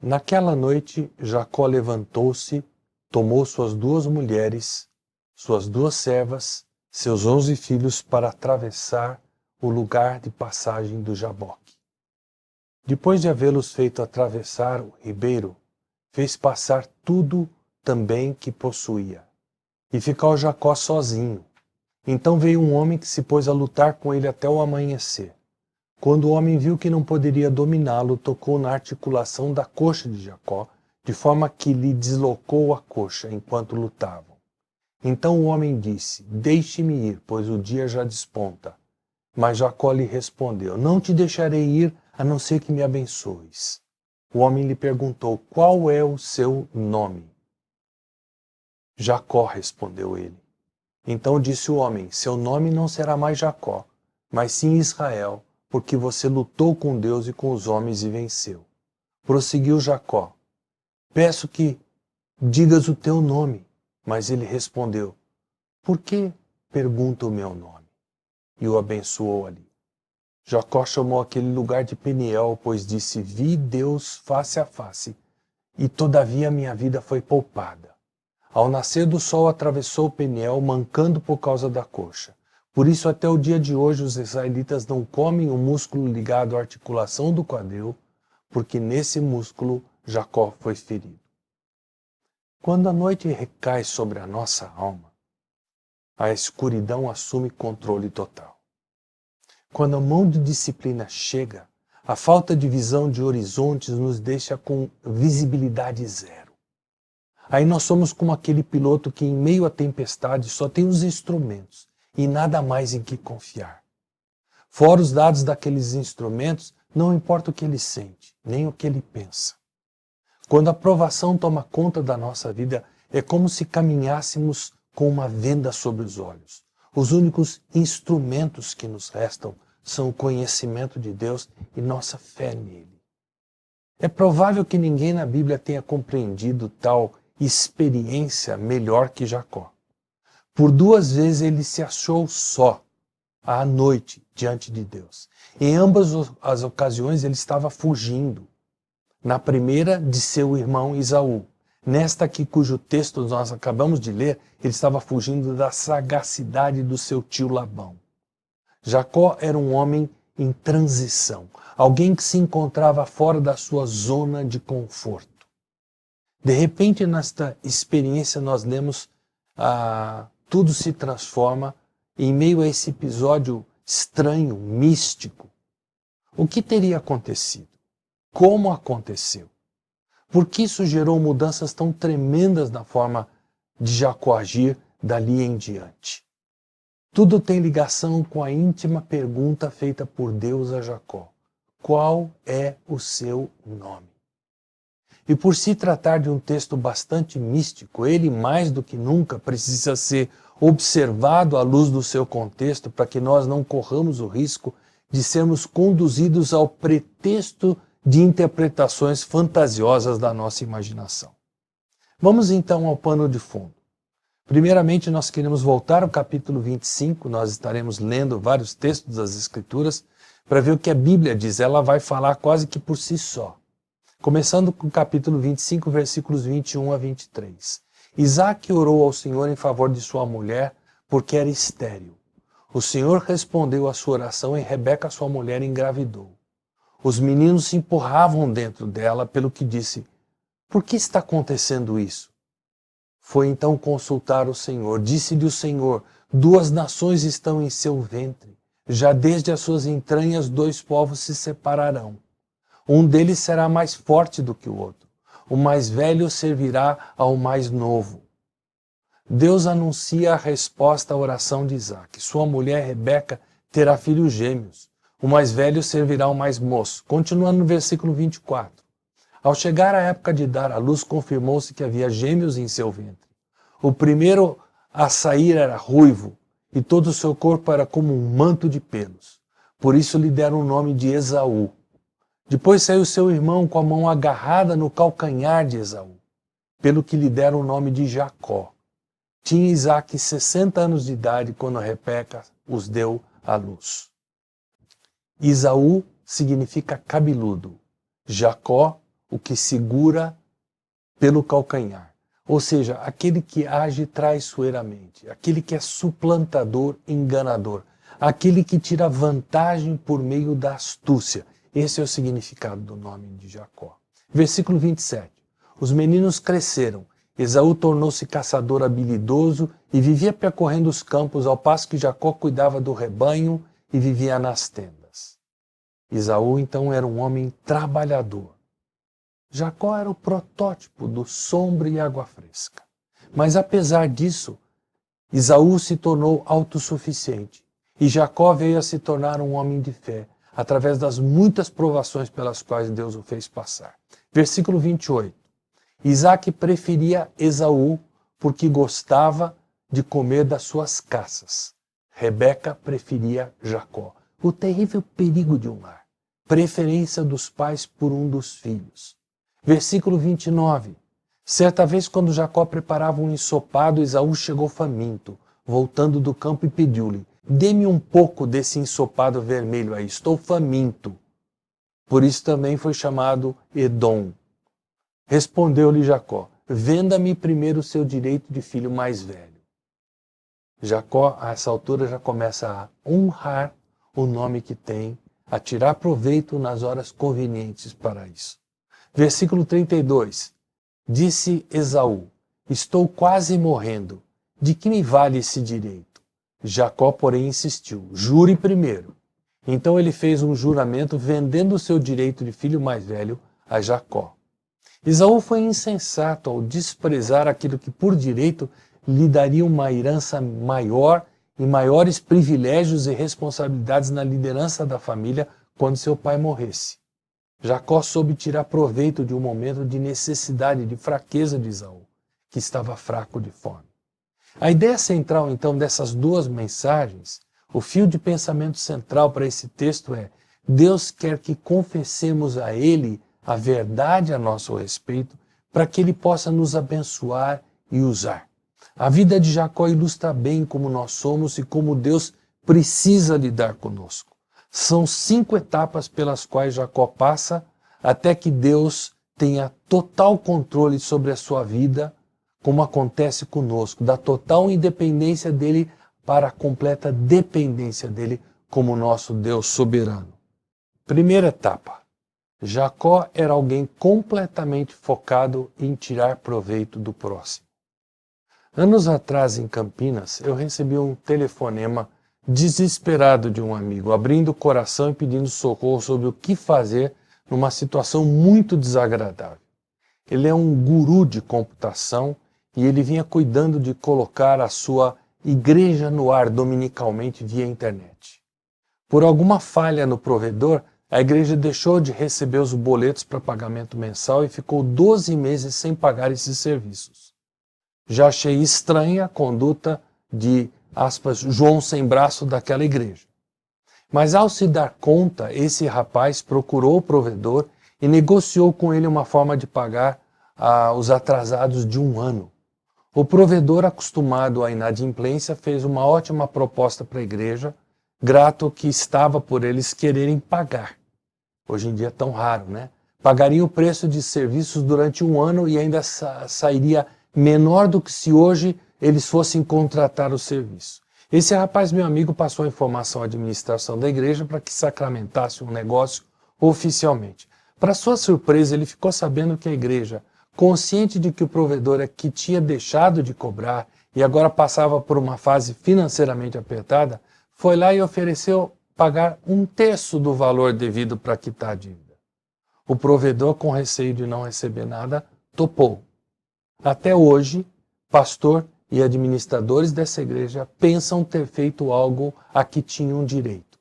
Naquela noite, Jacó levantou-se, tomou suas 2 mulheres, suas 2 servas, seus 11 filhos para atravessar o lugar de passagem do Jaboque. Depois de havê-los feito atravessar o ribeiro, fez passar tudo também que possuía. E ficou Jacó sozinho. Então veio um homem que se pôs a lutar com ele até o amanhecer. Quando o homem viu que não poderia dominá-lo, tocou na articulação da coxa de Jacó, de forma que lhe deslocou a coxa enquanto lutavam. Então o homem disse: "Deixe-me ir, pois o dia já desponta." Mas Jacó lhe respondeu: "Não te deixarei ir, a não ser que me abençoes." O homem lhe perguntou: "Qual é o seu nome?" "Jacó", respondeu ele. Então disse o homem: "Seu nome não será mais Jacó, mas sim Israel, porque você lutou com Deus e com os homens e venceu." Prosseguiu Jacó: "Peço que digas o teu nome." Mas ele respondeu: "Por que pergunta o meu nome?" E o abençoou ali. Jacó chamou aquele lugar de Peniel, pois disse: "Vi Deus face a face, e todavia minha vida foi poupada." Ao nascer do sol atravessou Peniel, mancando por causa da coxa. Por isso até o dia de hoje os israelitas não comem o músculo ligado à articulação do quadril, porque nesse músculo Jacó foi ferido. Quando a noite recai sobre a nossa alma, a escuridão assume controle total. Quando a mão de disciplina chega, a falta de visão de horizontes nos deixa com visibilidade zero. Aí nós somos como aquele piloto que em meio à tempestade só tem os instrumentos e nada mais em que confiar. Fora os dados daqueles instrumentos, não importa o que ele sente, nem o que ele pensa. Quando a provação toma conta da nossa vida, é como se caminhássemos com uma venda sobre os olhos. Os únicos instrumentos que nos restam são o conhecimento de Deus e nossa fé nele. É provável que ninguém na Bíblia tenha compreendido tal experiência melhor que Jacó. Por 2 vezes ele se achou só, à noite, diante de Deus. Em ambas as ocasiões ele estava fugindo. Na primeira, de seu irmão Esaú. Nesta aqui, cujo texto nós acabamos de ler, ele estava fugindo da sagacidade do seu tio Labão. Jacó era um homem em transição, alguém que se encontrava fora da sua zona de conforto. De repente, nesta experiência, nós lemos tudo se transforma em meio a esse episódio estranho, místico. O que teria acontecido? Como aconteceu? Por que isso gerou mudanças tão tremendas na forma de Jacó agir dali em diante? Tudo tem ligação com a íntima pergunta feita por Deus a Jacó: qual é o seu nome? E por se tratar de um texto bastante místico, ele mais do que nunca precisa ser observado à luz do seu contexto para que nós não corramos o risco de sermos conduzidos ao pretexto de interpretações fantasiosas da nossa imaginação. Vamos então ao pano de fundo. Primeiramente, nós queremos voltar ao capítulo 25, nós estaremos lendo vários textos das Escrituras para ver o que a Bíblia diz. Ela vai falar quase que por si só. Começando com o capítulo 25, versículos 21 a 23. Isaque orou ao Senhor em favor de sua mulher, porque era estéril. O Senhor respondeu à sua oração e Rebeca, sua mulher, engravidou. Os meninos se empurravam dentro dela, pelo que disse: "Por que está acontecendo isso?" Foi então consultar o Senhor. Disse-lhe o Senhor: "2 nações estão em seu ventre. Já desde as suas entranhas 2 povos se separarão. Um deles será mais forte do que o outro. O mais velho servirá ao mais novo." Deus anuncia a resposta à oração de Isaque. Sua mulher Rebeca terá filhos gêmeos. O mais velho servirá ao mais moço. Continuando no versículo 24. Ao chegar a época de dar à luz, confirmou-se que havia gêmeos em seu ventre. O primeiro a sair era ruivo, e todo o seu corpo era como um manto de pelos. Por isso lhe deram o nome de Esaú. Depois saiu seu irmão com a mão agarrada no calcanhar de Esaú, pelo que lhe deram o nome de Jacó. Tinha Isaque 60 anos de idade quando Rebeca os deu à luz. Esaú significa cabeludo. Jacó, o que segura pelo calcanhar. Ou seja, aquele que age traiçoeiramente, aquele que é suplantador, enganador, aquele que tira vantagem por meio da astúcia. Esse é o significado do nome de Jacó. Versículo 27. Os meninos cresceram. Esaú tornou-se caçador habilidoso e vivia percorrendo os campos, ao passo que Jacó cuidava do rebanho e vivia nas tendas. Esaú, então, era um homem trabalhador. Jacó era o protótipo do sombra e água fresca. Mas, apesar disso, Esaú se tornou autossuficiente. E Jacó veio a se tornar um homem de fé, através das muitas provações pelas quais Deus o fez passar. Versículo 28. Isaac preferia Esaú porque gostava de comer das suas caças. Rebeca preferia Jacó. O terrível perigo de um lar. Preferência dos pais por um dos filhos. Versículo 29. Certa vez, quando Jacó preparava um ensopado, Esaú chegou faminto, voltando do campo e pediu-lhe: dê-me um pouco desse ensopado vermelho aí, estou faminto. Por isso também foi chamado Edom. Respondeu-lhe Jacó: venda-me primeiro o seu direito de filho mais velho. Jacó, a essa altura, já começa a honrar o nome que tem, a tirar proveito nas horas convenientes para isso. Versículo 32. Disse Esaú: estou quase morrendo. De que me vale esse direito? Jacó, porém, insistiu: jure primeiro. Então ele fez um juramento vendendo o seu direito de filho mais velho a Jacó. Esaú foi insensato ao desprezar aquilo que por direito lhe daria uma herança maior e maiores privilégios e responsabilidades na liderança da família quando seu pai morresse. Jacó soube tirar proveito de um momento de necessidade, de fraqueza de Esaú, que estava fraco de fome. A ideia central, então, dessas duas mensagens, o fio de pensamento central para esse texto é: Deus quer que confessemos a Ele a verdade a nosso respeito, para que Ele possa nos abençoar e usar. A vida de Jacó ilustra bem como nós somos e como Deus precisa lidar conosco. São 5 etapas pelas quais Jacó passa até que Deus tenha total controle sobre a sua vida, como acontece conosco, da total independência dele para a completa dependência dele como nosso Deus soberano. Primeira etapa. Jacó era alguém completamente focado em tirar proveito do próximo. Anos atrás, em Campinas, eu recebi um telefonema desesperado de um amigo, abrindo o coração e pedindo socorro sobre o que fazer numa situação muito desagradável. Ele é um guru de computação e ele vinha cuidando de colocar a sua igreja no ar dominicalmente via internet. Por alguma falha no provedor, a igreja deixou de receber os boletos para pagamento mensal e ficou 12 meses sem pagar esses serviços. Já achei estranha a conduta de, aspas, João sem braço daquela igreja. Mas ao se dar conta, esse rapaz procurou o provedor e negociou com ele uma forma de pagar os atrasados de 1 ano. O provedor, acostumado à inadimplência, fez uma ótima proposta para a igreja, grato que estava por eles quererem pagar. Hoje em dia é tão raro, né? Pagaria o preço de serviços durante 1 ano e ainda sairia menor do que se hoje eles fossem contratar o serviço. Esse rapaz, meu amigo, passou a informação à administração da igreja para que sacramentasse um negócio oficialmente. Para sua surpresa, ele ficou sabendo que a igreja, consciente de que o provedor é que tinha deixado de cobrar e agora passava por uma fase financeiramente apertada, foi lá e ofereceu pagar 1/3 do valor devido para quitar a dívida. O provedor, com receio de não receber nada, topou. Até hoje, pastor e administradores dessa igreja pensam ter feito algo a que tinham direito.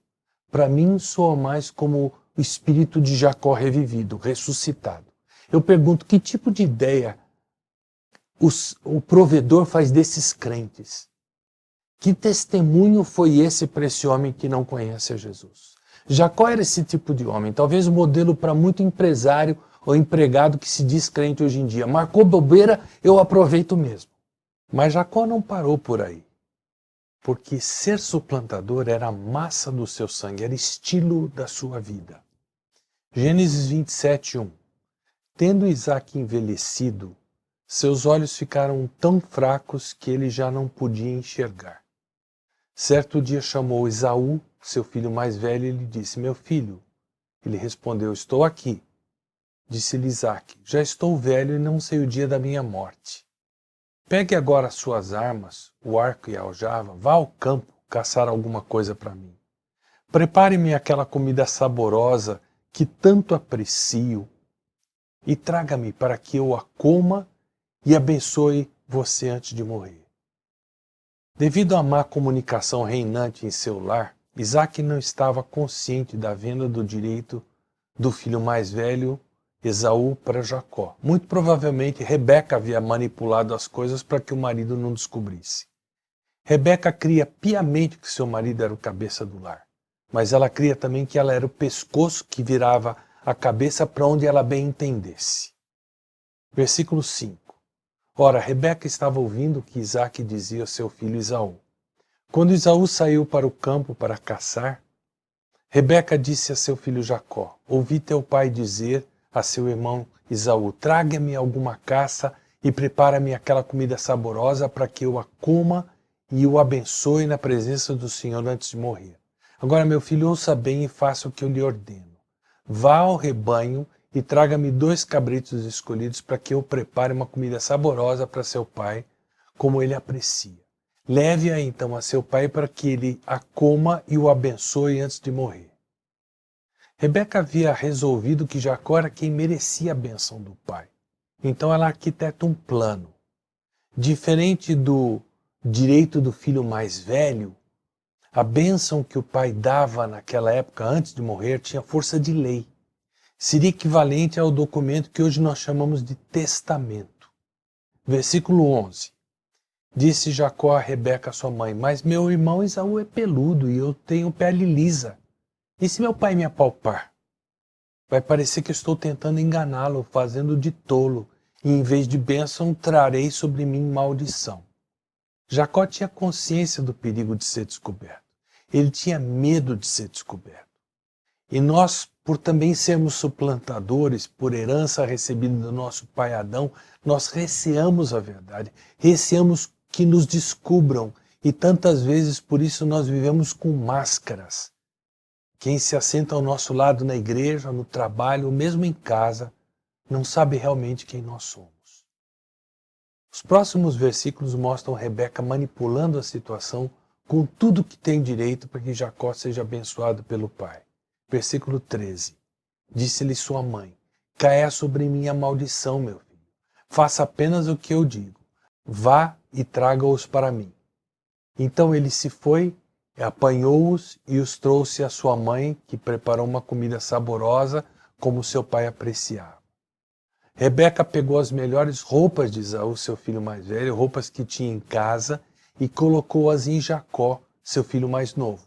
Para mim, soa mais como o espírito de Jacó revivido, ressuscitado. Eu pergunto, que tipo de ideia o provedor faz desses crentes? Que testemunho foi esse para esse homem que não conhece a Jesus? Jacó era esse tipo de homem, talvez o modelo para muito empresário ou empregado que se diz crente hoje em dia. Marcou bobeira, eu aproveito mesmo. Mas Jacó não parou por aí, porque ser suplantador era a massa do seu sangue, era estilo da sua vida. Gênesis 27:1. Tendo Isaque envelhecido, seus olhos ficaram tão fracos que ele já não podia enxergar. Certo dia chamou Esaú, seu filho mais velho, e lhe disse: Meu filho. Ele respondeu: Estou aqui. Disse-lhe Isaque: Já estou velho e não sei o dia da minha morte. Pegue agora as suas armas, o arco e a aljava, vá ao campo caçar alguma coisa para mim. Prepare-me aquela comida saborosa que tanto aprecio e traga-me para que eu a coma e abençoe você antes de morrer. Devido à má comunicação reinante em seu lar, Isaque não estava consciente da venda do direito do filho mais velho, Esaú, para Jacó. Muito provavelmente, Rebeca havia manipulado as coisas para que o marido não descobrisse. Rebeca cria piamente que seu marido era o cabeça do lar, mas ela cria também que ela era o pescoço que virava a cabeça para onde ela bem entendesse. Versículo 5. Ora, Rebeca estava ouvindo o que Isaque dizia ao seu filho Esaú. Quando Esaú saiu para o campo para caçar, Rebeca disse a seu filho Jacó: Ouvi teu pai dizer a seu irmão Esaú: Traga-me alguma caça e prepara-me aquela comida saborosa para que eu a coma e o abençoe na presença do Senhor antes de morrer. Agora, meu filho, ouça bem e faça o que eu lhe ordeno. Vá ao rebanho e traga-me 2 cabritos escolhidos para que eu prepare uma comida saborosa para seu pai, como ele aprecia. Leve-a então a seu pai para que ele a coma e o abençoe antes de morrer. Rebeca havia resolvido que Jacó era quem merecia a bênção do pai. Então ela arquiteta um plano. Diferente do direito do filho mais velho, a bênção que o pai dava naquela época antes de morrer tinha força de lei. Seria equivalente ao documento que hoje nós chamamos de testamento. Versículo 11. Disse Jacó a Rebeca, sua mãe: Mas meu irmão Esaú é peludo e eu tenho pele lisa. E se meu pai me apalpar? Vai parecer que estou tentando enganá-lo, fazendo de tolo, e em vez de bênção trarei sobre mim maldição. Jacó tinha consciência do perigo de ser descoberto. Ele tinha medo de ser descoberto. E nós, por também sermos suplantadores, por herança recebida do nosso pai Adão, nós receamos a verdade, receamos que nos descubram, e tantas vezes por isso nós vivemos com máscaras. Quem se assenta ao nosso lado na igreja, no trabalho, ou mesmo em casa, não sabe realmente quem nós somos. Os próximos versículos mostram Rebeca manipulando a situação com tudo que tem direito para que Jacó seja abençoado pelo pai. Versículo 13. Disse-lhe sua mãe: Caia sobre mim a maldição, meu filho. Faça apenas o que eu digo. Vá e traga-os para mim. Então ele se foi, apanhou-os e os trouxe à sua mãe, que preparou uma comida saborosa, como seu pai apreciava. Rebeca pegou as melhores roupas de Esaú, seu filho mais velho, roupas que tinha em casa, e colocou-as em Jacó, seu filho mais novo.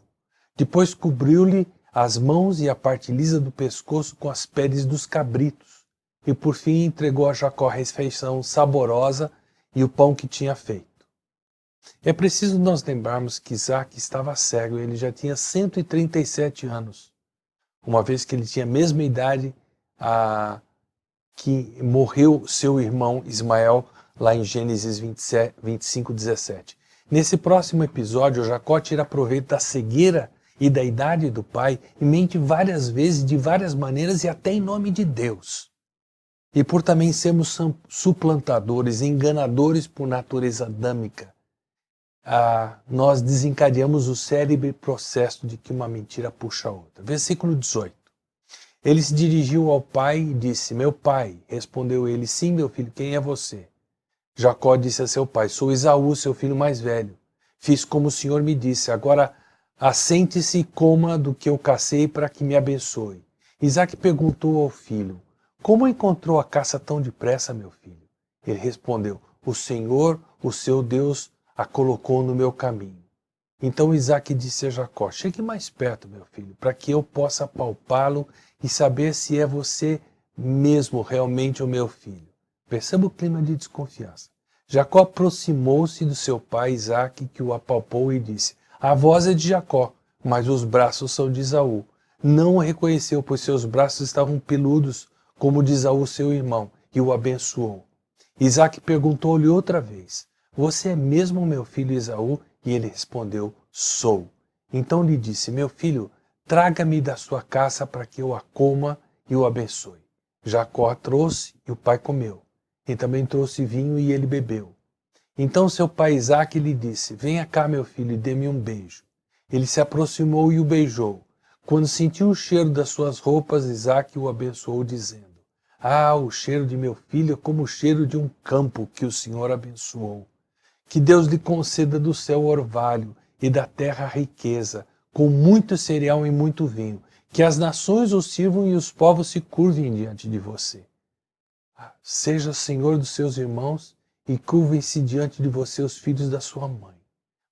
Depois cobriu-lhe as mãos e a parte lisa do pescoço com as peles dos cabritos, e por fim entregou a Jacó a refeição saborosa e o pão que tinha feito. É preciso nós lembrarmos que Isaque estava cego e ele já tinha 137 anos, uma vez que ele tinha a mesma idade que morreu seu irmão Ismael, lá em Gênesis 25, 17. Nesse próximo episódio, Jacó tira proveito da cegueira e da idade do pai e mente várias vezes, de várias maneiras e até em nome de Deus. E por também sermos suplantadores, enganadores por natureza adâmica, nós desencadeamos o célebre processo de que uma mentira puxa a outra. Versículo 18. Ele se dirigiu ao pai e disse: Meu pai. Respondeu ele: Sim, meu filho, quem é você? Jacó disse a seu pai: Sou Esaú, seu filho mais velho. Fiz como o Senhor me disse. Agora assente-se e coma do que eu cacei para que me abençoe. Isaque perguntou ao filho: Como encontrou a caça tão depressa, meu filho? Ele respondeu: O Senhor, o seu Deus, a colocou no meu caminho. Então Isaque disse a Jacó: Chegue mais perto, meu filho, para que eu possa palpá-lo e saber se é você mesmo realmente o meu filho. Perceba o clima de desconfiança. Jacó aproximou-se do seu pai Isaque, que o apalpou e disse: A voz é de Jacó, mas os braços são de Esaú. Não o reconheceu, pois seus braços estavam peludos, como de Esaú seu irmão, e o abençoou. Isaque perguntou-lhe outra vez: Você é mesmo meu filho Esaú? E ele respondeu: Sou. Então lhe disse: Meu filho, traga-me da sua caça para que eu a coma e o abençoe. Jacó a trouxe e o pai comeu. E também trouxe vinho e ele bebeu. Então seu pai Isaque lhe disse: Venha cá, meu filho, e dê-me um beijo. Ele se aproximou e o beijou. Quando sentiu o cheiro das suas roupas, Isaque o abençoou, dizendo: Ah, o cheiro de meu filho é como o cheiro de um campo que o Senhor abençoou. Que Deus lhe conceda do céu orvalho e da terra riqueza, com muito cereal e muito vinho. Que as nações o sirvam e os povos se curvem diante de você. Seja senhor dos seus irmãos e curvem-se diante de você os filhos da sua mãe.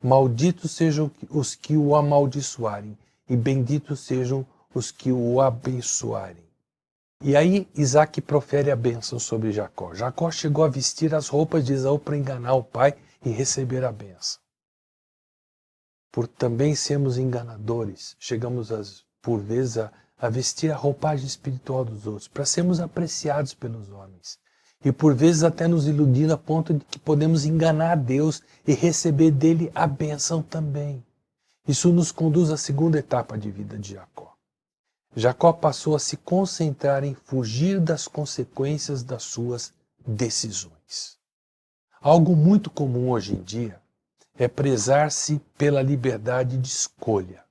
Malditos sejam os que o amaldiçoarem e benditos sejam os que o abençoarem. E aí Isaque profere a bênção sobre Jacó. Jacó chegou a vestir as roupas de Esaú para enganar o pai e receber a bênção. Por também sermos enganadores, chegamos por vezes a vestir a roupagem espiritual dos outros, para sermos apreciados pelos homens. E por vezes até nos iludindo a ponto de que podemos enganar a Deus e receber dele a bênção também. Isso nos conduz à segunda etapa de vida de Jacó. Jacó passou a se concentrar em fugir das consequências das suas decisões. Algo muito comum hoje em dia é prezar-se pela liberdade de escolha.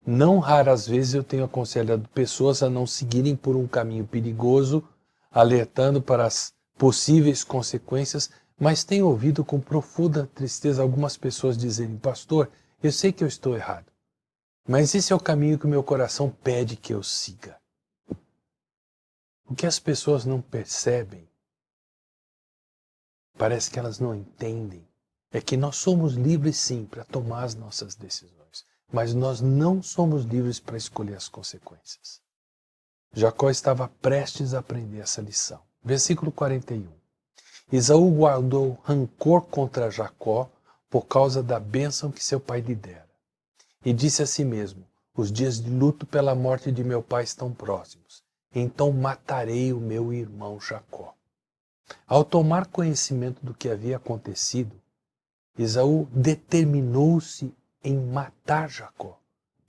Não raras vezes eu tenho aconselhado pessoas a não seguirem por um caminho perigoso, alertando para as possíveis consequências, mas tenho ouvido com profunda tristeza algumas pessoas dizerem: Pastor, eu sei que eu estou errado, mas esse é o caminho que o meu coração pede que eu siga. O que as pessoas não percebem, parece que elas não entendem, é que nós somos livres sim para tomar as nossas decisões, mas nós não somos livres para escolher as consequências. Jacó estava prestes a aprender essa lição. Versículo 41. Esaú guardou rancor contra Jacó por causa da bênção que seu pai lhe dera. E disse a si mesmo: Os dias de luto pela morte de meu pai estão próximos, então matarei o meu irmão Jacó. Ao tomar conhecimento do que havia acontecido, Esaú determinou-se em matar Jacó,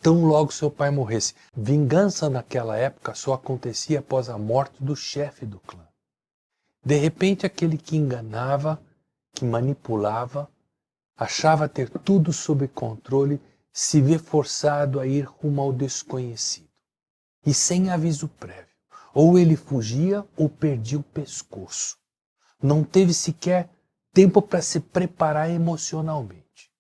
tão logo seu pai morresse. Vingança naquela época só acontecia após a morte do chefe do clã. De repente, aquele que enganava, que manipulava, achava ter tudo sob controle, se vê forçado a ir rumo ao desconhecido. E sem aviso prévio. Ou ele fugia ou perdia o pescoço. Não teve sequer tempo para se preparar emocionalmente.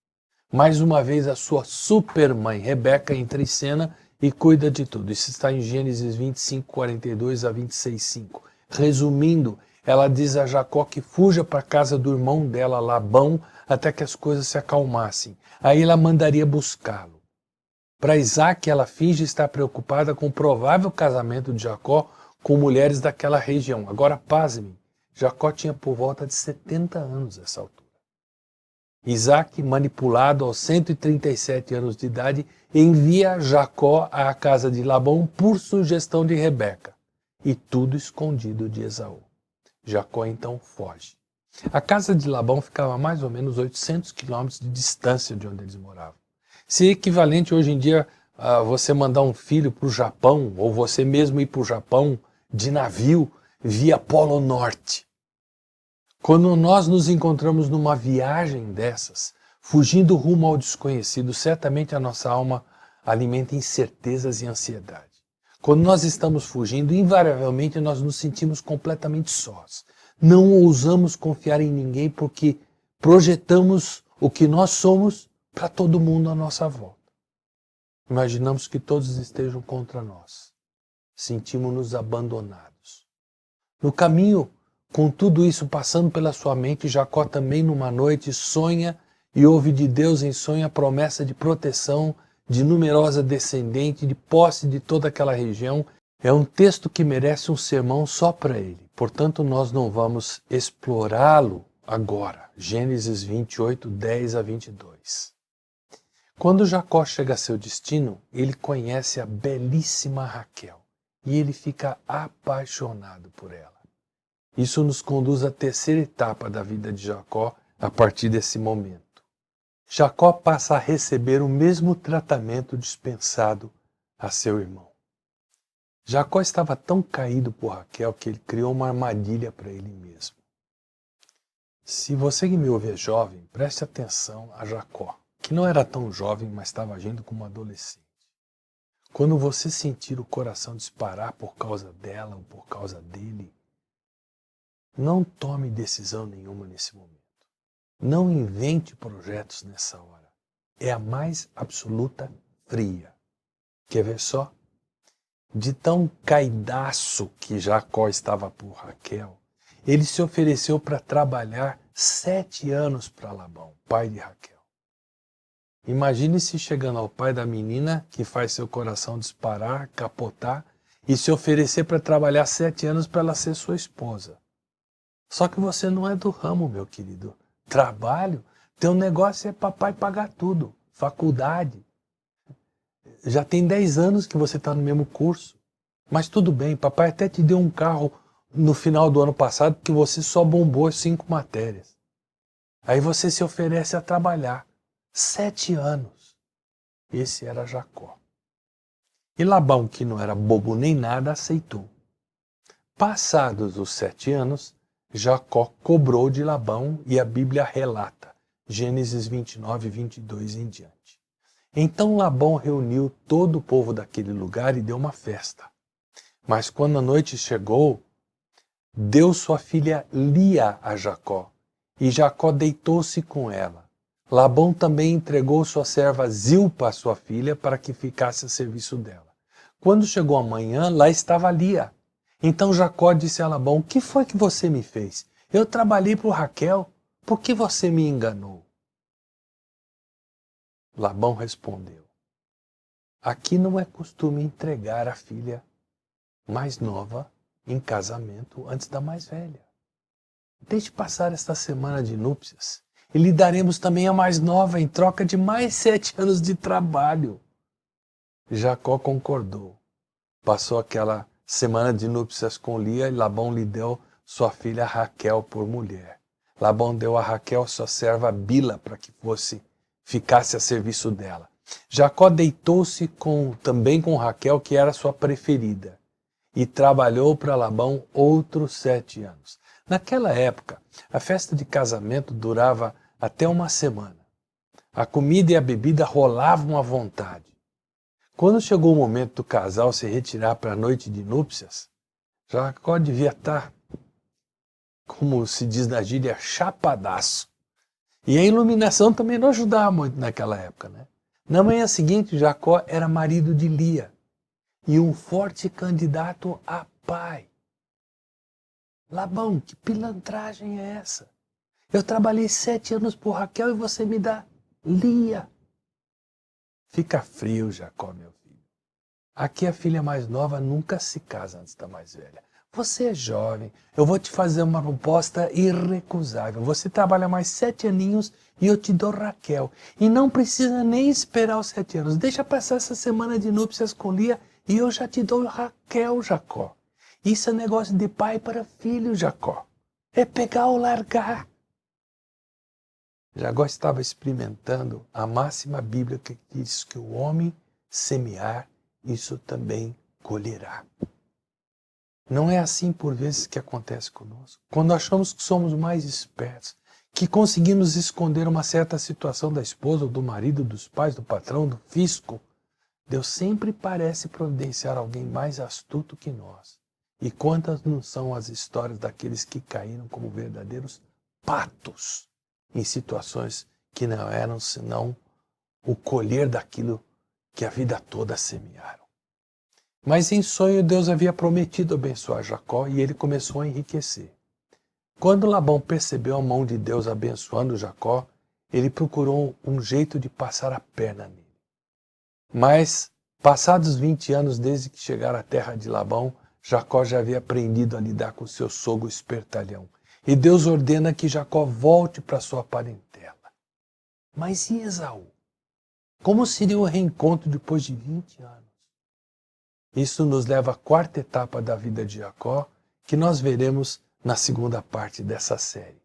Mais uma vez a sua supermãe, Rebeca, entra em cena e cuida de tudo. Isso está em Gênesis 25, 42 a 26, 5. Resumindo, ela diz a Jacó que fuja para a casa do irmão dela, Labão, até que as coisas se acalmassem. Aí ela mandaria buscá-lo. Para Isaque, ela finge estar preocupada com o provável casamento de Jacó com mulheres daquela região. Agora, pasmem, Jacó tinha por volta de 70 anos nessa altura. Isaque, manipulado aos 137 anos de idade, envia Jacó à casa de Labão por sugestão de Rebeca. E tudo escondido de Esaú. Jacó então foge. A casa de Labão ficava a mais ou menos 800 quilômetros de distância de onde eles moravam. Seria equivalente hoje em dia a você mandar um filho para o Japão, ou você mesmo ir para o Japão de navio via Polo Norte. Quando nós nos encontramos numa viagem dessas, fugindo rumo ao desconhecido, certamente a nossa alma alimenta incertezas e ansiedade. Quando nós estamos fugindo, invariavelmente nós nos sentimos completamente sós. Não ousamos confiar em ninguém porque projetamos o que nós somos para todo mundo à nossa volta. Imaginamos que todos estejam contra nós. Sentimos-nos abandonados. No caminho, com tudo isso passando pela sua mente, Jacó também numa noite sonha e ouve de Deus em sonho a promessa de proteção, de numerosa descendente, de posse de toda aquela região. É um texto que merece um sermão só para ele. Portanto, nós não vamos explorá-lo agora. Gênesis 28, 10 a 22. Quando Jacó chega a seu destino, ele conhece a belíssima Raquel. e ele fica apaixonado por ela. Isso nos conduz à terceira etapa da vida de Jacó a partir desse momento. Jacó passa a receber o mesmo tratamento dispensado a seu irmão. Jacó estava tão caído por Raquel que ele criou uma armadilha para ele mesmo. Se você que me ouve é jovem, preste atenção a Jacó, que não era tão jovem, mas estava agindo como adolescente. Quando você sentir o coração disparar por causa dela ou por causa dele, não tome decisão nenhuma nesse momento. Não invente projetos nessa hora. É a mais absoluta fria. Quer ver só? De tão caidaço que Jacó estava por Raquel, ele se ofereceu para trabalhar 7 anos para Labão, pai de Raquel. Imagine-se chegando ao pai da menina que faz seu coração disparar, capotar e se oferecer para trabalhar 7 anos para ela ser sua esposa. Só que você não é do ramo, meu querido. Trabalho, teu negócio é papai pagar tudo, faculdade. Já tem 10 anos que você está no mesmo curso. Mas tudo bem, papai até te deu um carro no final do ano passado porque você só bombou 5 matérias. Aí você se oferece a trabalhar 7 anos. Esse era Jacó. E Labão, que não era bobo nem nada, aceitou. Passados os 7 anos, Jacó cobrou de Labão e a Bíblia relata, Gênesis 29, 22 em diante. Então Labão reuniu todo o povo daquele lugar e deu uma festa. Mas quando a noite chegou, deu sua filha Lia a Jacó, e Jacó deitou-se com ela. Labão também entregou sua serva Zilpa, sua filha, para que ficasse a serviço dela. Quando chegou a manhã, lá estava Lia. Então Jacó disse a Labão: "O que foi que você me fez? Eu trabalhei por Raquel, por que você me enganou?" Labão respondeu: "Aqui não é costume entregar a filha mais nova em casamento antes da mais velha. Deixe passar esta semana de núpcias e lhe daremos também a mais nova em troca de mais 7 anos de trabalho." Jacó concordou. Passou aquela semana de núpcias com Lia e Labão lhe deu sua filha Raquel por mulher. Labão deu a Raquel sua serva Bila para que ficasse a serviço dela. Jacó deitou-se também com Raquel, que era sua preferida, e trabalhou para Labão outros 7 anos. Naquela época, a festa de casamento durava até uma semana. A comida e a bebida rolavam à vontade. Quando chegou o momento do casal se retirar para a noite de núpcias, Jacó devia estar, como se diz na gíria, chapadaço. E a iluminação também não ajudava muito naquela época, né? Na manhã seguinte, Jacó era marido de Lia e um forte candidato a pai. Labão, que pilantragem é essa? Eu trabalhei 7 anos por Raquel e você me dá Lia. Fica frio, Jacó, meu filho. Aqui a filha mais nova nunca se casa antes da mais velha. Você é jovem, eu vou te fazer uma proposta irrecusável. Você trabalha mais 7 aninhos e eu te dou Raquel. E não precisa nem esperar os 7 anos. Deixa passar essa semana de núpcias com Lia e eu já te dou Raquel, Jacó. Isso é negócio de pai para filho, Jacó. É pegar ou largar. Jacó estava experimentando a máxima bíblica que diz que o homem semear, isso também colherá. Não é assim por vezes que acontece conosco. Quando achamos que somos mais espertos, que conseguimos esconder uma certa situação da esposa, ou do marido, dos pais, do patrão, do fisco, Deus sempre parece providenciar alguém mais astuto que nós. E quantas não são as histórias daqueles que caíram como verdadeiros patos em situações que não eram senão o colher daquilo que a vida toda semearam. Mas em sonho Deus havia prometido abençoar Jacó e ele começou a enriquecer. Quando Labão percebeu a mão de Deus abençoando Jacó, ele procurou um jeito de passar a perna nele. Mas, passados 20 anos desde que chegara à terra de Labão, Jacó já havia aprendido a lidar com seu sogro espertalhão. E Deus ordena que Jacó volte para sua parentela. Mas e Esaú? Como seria o reencontro depois de 20 anos? Isso nos leva à quarta etapa da vida de Jacó, que nós veremos na segunda parte dessa série.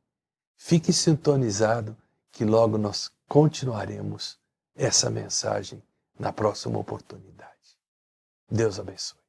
Fique sintonizado que logo nós continuaremos essa mensagem na próxima oportunidade. Deus abençoe.